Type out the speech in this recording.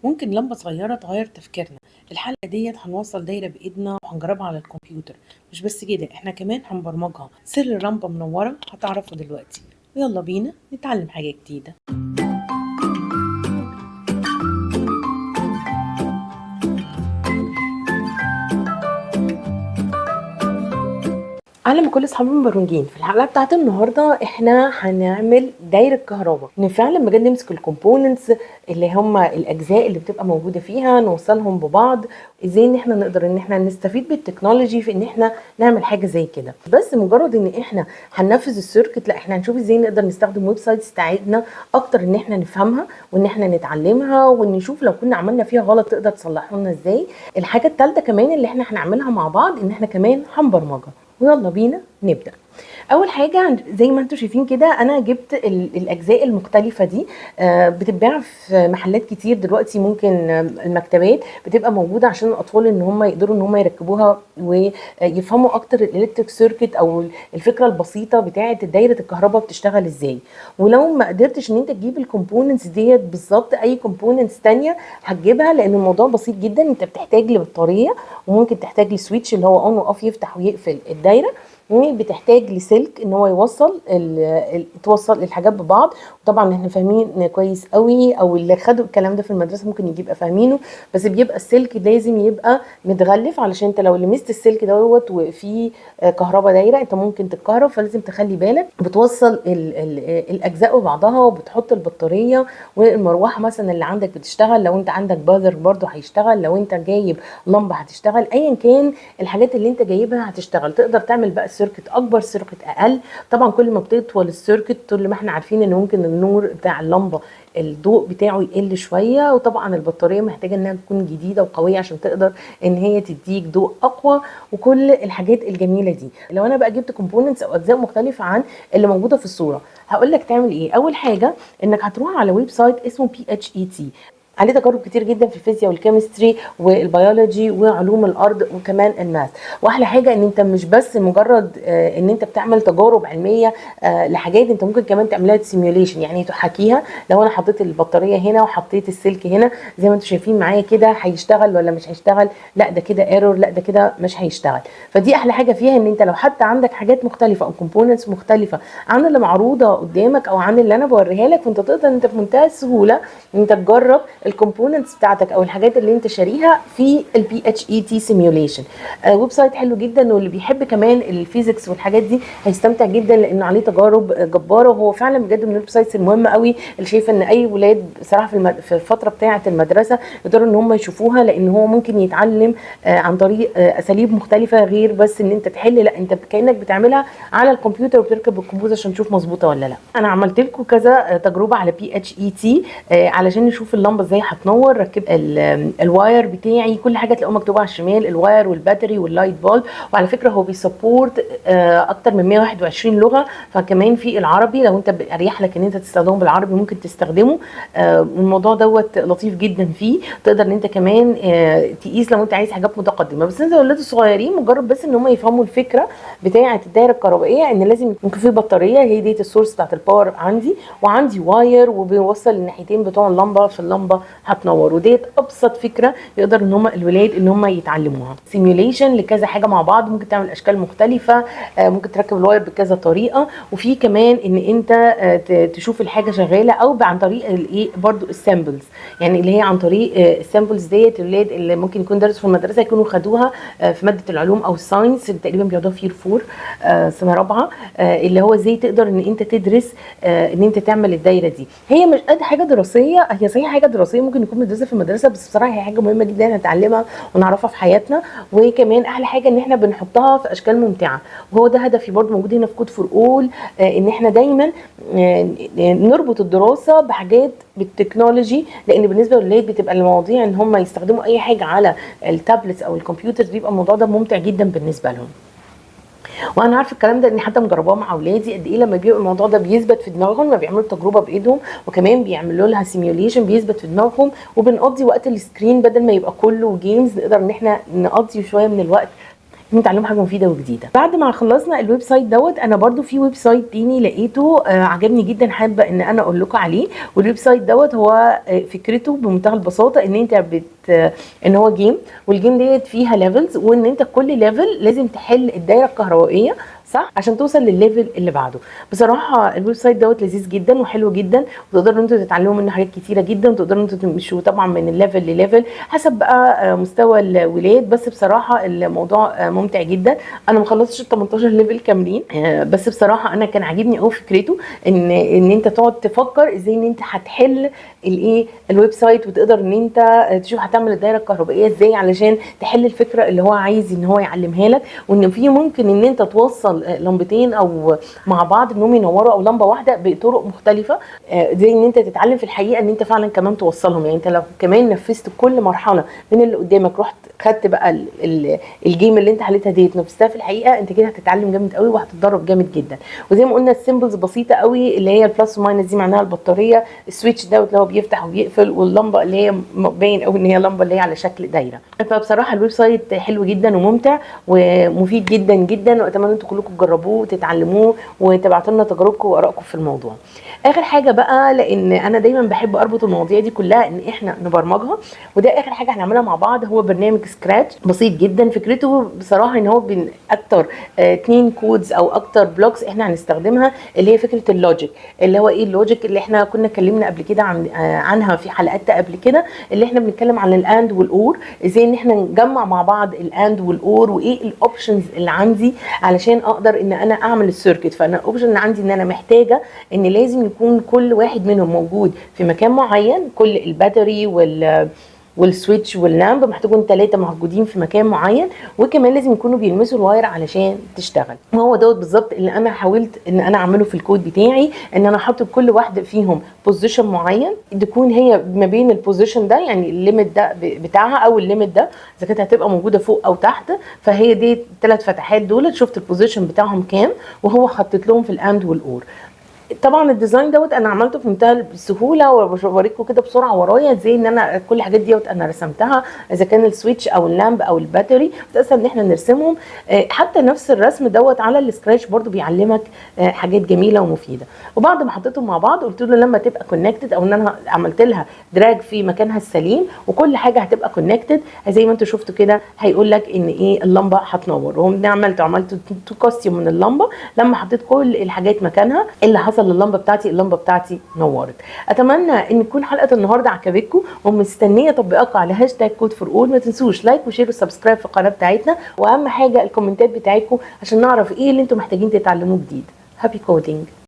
ممكن لمبة صغيرة تغير تفكيرنا. الحلقة ديت هنوصل دايرة بإيدنا وهنجربها على الكمبيوتر. مش بس كده، احنا كمان هنبرمجها. سر اللمبة منورة هتعرفه دلوقتي. ويلا بينا نتعلم حاجة جديدة. اهلا بكل اصحابي المبرمجين. في الحلقه بتاعت النهارده احنا هنعمل دايره كهرباء، ان فعلا بجد نمسك الكومبوننتس اللي هم الاجزاء اللي بتبقى موجوده فيها، نوصلهم ببعض. ازاي ان احنا نقدر ان احنا نستفيد بالتكنولوجي في ان احنا نعمل حاجه زي كده. بس مجرد ان احنا هننفذ السيركت، لا، احنا هنشوف ازاي نقدر نستخدم ويب سايتس تساعدنا اكتر ان احنا نفهمها وان احنا نتعلمها، ونشوف لو كنا عملنا فيها غلط تقدر تصلحه لنا ازاي. الحاجه الثالثه كمان اللي احنا هنعملها مع بعض ان احنا كمان هنبرمجها. ويلا بينا نبدأ. اول حاجه زي ما انتم شايفين كده، انا جبت الاجزاء المختلفه دي. بتتباع في محلات كتير دلوقتي. ممكن المكتبات بتبقى موجوده عشان الاطفال ان هم يقدروا ان هم يركبوها ويفهموا اكتر الالكتريك سيركت او الفكره البسيطه بتاعه دايره الكهرباء بتشتغل ازاي. ولو ما قدرتش ان انت تجيب الكومبوننتس ديت بالظبط، اي كومبوننتس تانية هتجيبها، لان الموضوع بسيط جدا. انت بتحتاج لبطاريه، وممكن تحتاج لسويتش اللي هو اون واوف يفتح ويقفل الدايره، وبتحتاج لسلك ان هو توصل الحاجات ببعض. وطبعا احنا فاهمين كويس قوي، او اللي خدوا الكلام ده في المدرسه ممكن يبقى فاهمينه. بس بيبقى السلك لازم يبقى متغلف، علشان انت لو لمست السلك دوت وفي كهرباء دايره انت ممكن تتكهرب، فلازم تخلي بالك. بتوصل ال الاجزاء ببعضها، وبتحط البطاريه والمروحه مثلا اللي عندك بتشتغل. لو انت عندك بازر برضو هيشتغل، لو انت جايب لمبه هتشتغل، ايا كان الحاجات اللي انت جايبها هتشتغل. تقدر تعمل بقى سيركت اكبر، سيركت اقل. طبعا كل ما بتطول السيركت كل ما احنا عارفين ان ممكن النور بتاع اللمبه الضوء بتاعه يقل شويه. وطبعا البطاريه محتاجه انها تكون جديده وقويه عشان تقدر ان هي تديك ضوء اقوى، وكل الحاجات الجميله دي. لو انا بقى جبت كومبوننتس او اجزاء مختلفه عن اللي موجوده في الصوره، هقول لك تعمل ايه. اول حاجه انك هتروح على ويب سايت اسمه PHET. عليه تجارب كتير جدا في الفيزياء والكيمستري والبيولوجي وعلوم الارض وكمان الماث. واحلى حاجه ان انت مش بس مجرد ان انت بتعمل تجارب علميه لحاجات، انت ممكن كمان تعملها سيميوليشن، يعني تحاكيها. لو انا حطيت البطاريه هنا وحطيت السلك هنا زي ما انتم شايفين معايا كده، هيشتغل ولا مش هيشتغل؟ لا ده كده ايرور، لا ده كده مش هيشتغل. فدي احلى حاجه فيها، ان انت لو حتى عندك حاجات مختلفه او كومبوننتس مختلفه عن اللي معروضه قدامك او عن اللي انا بوريها لك، فانت تقدر انت بمنتهى السهوله ان انت تجرب الكومبوننتس بتاعتك او الحاجات اللي انت شاريها في البي اتش اي تي سيميوليشن. ويب سايت حلو جدا، واللي بيحب كمان الفيزيكس والحاجات دي هيستمتع جدا، لانه عليه تجارب جباره. وهو فعلا بجد من الويب سايتس المهمه قوي اللي شايفه ان اي ولاد بصراحه في الفتره بتاعه المدرسه يقدروا ان هم يشوفوها، لان هو ممكن يتعلم عن طريق اساليب مختلفه، غير بس ان انت تحل. لا، انت كانك بتعملها على الكمبيوتر وبتركب الكمبيوتر عشان تشوف مظبوطه ولا لا. انا عملت لكم كذا تجربه على بي اتش اي تي علشان نشوف اللمبه ازاي هتنور. ركبت الواير بتاعي، كل حاجه تلاقوها مكتوبه على الشمال، الواير والباتري واللايت بولب. وعلى فكره هو بيسبورت اكتر من 121 لغه، فكمان في العربي لو انت اريح لك ان انت تستخدمه بالعربي ممكن تستخدمه. الموضوع دوت لطيف جدا فيه. تقدر ان انت كمان تقيس لو انت عايز حاجات متقدمه. بس انت الاولاد الصغيرين مجرد بس ان هم يفهموا الفكره بتاعه الدايره الكهربائيه، ان لازم يكون في بطاريه، هي دي السورس بتاعه الباور عندي، وعندي واير وبيوصل الناحيتين بتوع اللمبه، في اللمبه هتنور. وديت ابسط فكره يقدر ان هم الولاد ان هم يتعلموها. سيميوليشن لكذا حاجه مع بعض، ممكن تعمل اشكال مختلفه، ممكن تركب الواير بكذا طريقه. وفي كمان ان انت تشوف الحاجه شغاله، او عن طريق الايه برضو السامبلز، يعني اللي هي عن طريق السامبلز ديت. الولاد اللي ممكن يكون درسوا في المدرسه يكونوا خدوها في ماده العلوم او الساينس، اللي تقريبا بياخدوها في يير 4 سنه رابعه، اللي هو ازاي تقدر ان انت تدرس ان انت تعمل الدايره دي. هي مش قد حاجه دراسيه، هي صحيح حاجه دراسيه ممكن نكون بندرسها في المدرسه، بس بصراحه هي حاجه مهمه جدا نتعلمها ونعرفها في حياتنا. وكمان احلى حاجه ان احنا بنحطها في اشكال ممتعه، وهو ده هدفي برضو موجود هنا في كود فور اول. ان احنا دايما نربط الدراسه بحاجات بالتكنولوجي، لان بالنسبه للولاد بتبقى المواضيع ان هم يستخدموا اي حاجه على التابلتس او الكمبيوترز، بيبقى الموضوع ده ممتع جدا بالنسبه لهم. وانا عارفه الكلام ده اني حتى مجرباه مع اولادي، قد ايه لما بيبقى الموضوع ده بيثبت في دماغهم، لما بيعملوا تجربه بايدهم وكمان بيعملوا لها سيميوليشن بيثبت في دماغهم. وبنقضي وقت السكرين بدل ما يبقى كله جيمز، نقدر ان احنا نقضي شويه من الوقت نتعلم حاجه مفيده وجديده. بعد ما خلصنا الويب سايت دوت، انا برضو في ويب سايت تاني لقيته عجبني جدا، حابه ان انا اقول لكم عليه. والويب سايت دوت هو فكرته بمنتهى البساطه ان انت ان هو جيم، والجيم ديت فيها ليفلز، وان انت كل ليفل لازم تحل الدايره الكهربائيه صح عشان توصل للليفل اللي بعده. بصراحه الويب سايت دوت لذيذ جدا وحلو جدا، وتقدروا انتوا تتعلموا منه حاجات كتيره جدا، وتقدروا انتوا تمشوا طبعا من الليفل لليفل حسب بقى مستوى الولاد. بس بصراحه الموضوع ممتع جدا. انا ما خلصتش ال 18 ليفل كاملين، بس بصراحه انا كان عاجبني قوي فكرته ان انت تقعد تفكر ازاي ان انت هتحل الايه الويب سايت، وتقدر ان انت تشوف هتعمل الدايره الكهربائيه ازاي علشان تحل الفكره اللي هو عايز ان هو يعلمها لك. وان في ممكن ان انت توصل لمبتين او مع بعض انهم ينوروا، او لمبه واحده بطرق مختلفه، زي ان انت تتعلم في الحقيقه ان انت فعلا كمان توصلهم. يعني انت لو كمان نفذت كل مرحله من اللي قدامك، رحت خدت بقى الجيم اللي انت حليتها ديت نفذتها في الحقيقه، انت كده هتتعلم جامد قوي وهتتدرب جامد جدا. وزي ما قلنا السيمبلز بسيطه قوي، اللي هي البلس وماينس دي معناها البطاريه، السويتش دوت اللي هو بيفتح وبيقفل، واللمبه اللي هي باين قوي ان هي لمبه اللي هي على شكل دايره. فبصراحه الويب سايت حلو جدا وممتع ومفيد جدا جدا، واتمنى انتم كلكم تجربوه وتتعلموه وتبعتوا لنا تجاربكم وارائكم في الموضوع. اخر حاجه بقى، لان انا دايما بحب اربط المواضيع دي كلها ان احنا نبرمجها، وده اخر حاجه هنعملها مع بعض، هو برنامج سكراتش بسيط جدا. فكرته بصراحه ان هو بين اكتر 2 كودز او اكتر بلوكس احنا هنستخدمها، اللي هي فكره اللوجيك. اللي هو ايه اللوجيك اللي احنا كنا اتكلمنا قبل كده عنها في حلقات قبل كده، اللي احنا بنتكلم عن الاند والاور، ازاي ان احنا نجمع مع بعض الاند والاور، وايه الاوبشنز اللي عندي علشان اقدر ان انا اعمل السيركت. فانا الاوبشن اللي عندي ان انا محتاجه ان لازم يكون كل واحد منهم موجود في مكان معين، كل الباتري والسويتش واللامب محتاجون 3 موجودين في مكان معين، وكمان لازم يكونوا بيلمسوا الواير علشان تشتغل. وهو دوت بالظبط اللي انا حاولت ان انا اعمله في الكود بتاعي، ان انا احط كل واحده فيهم بوزيشن معين، تكون هي ما بين البوزيشن ده، يعني الليميت ده بتاعها او الليميت ده اذا كانت هتبقى موجوده فوق او تحت، فهي دي 3 فتحات دول شفت البوزيشن بتاعهم كام، وهو حطيت لهم في الاند والاور. طبعا الديزاين دوت انا عملته في منتهى السهوله، وبوريكم كده بسرعه ورايا ازاي ان انا كل الحاجات ديت انا رسمتها، اذا كان السويتش او اللامب او الباتري بتسهل ان احنا نرسمهم. حتى نفس الرسم دوت على السكراتش برضو بيعلمك حاجات جميله ومفيده. وبعد ما حطيتهم مع بعض قلت له لما تبقى كونكتد، او ان انا عملت لها دراج في مكانها السليم وكل حاجه هتبقى كونكتد زي ما انتم شفتوا كده، هيقول لك ان ايه اللمبه هتنور. وهم عملت 2 كاستيوم من اللمبه، لما حطيت كل الحاجات مكانها اللي حصل اللمبه بتاعتي نورت. اتمنى ان تكون حلقه النهارده عجبتكم، ومستنيه تطبيقاتكم على هاشتاج كود فور اول. ما تنسوش لايك وشير وسبسكرايب في القناه بتاعتنا، واهم حاجه الكومنتات بتاعتكم عشان نعرف ايه اللي انتم محتاجين تتعلموه جديد. هابي كودينج.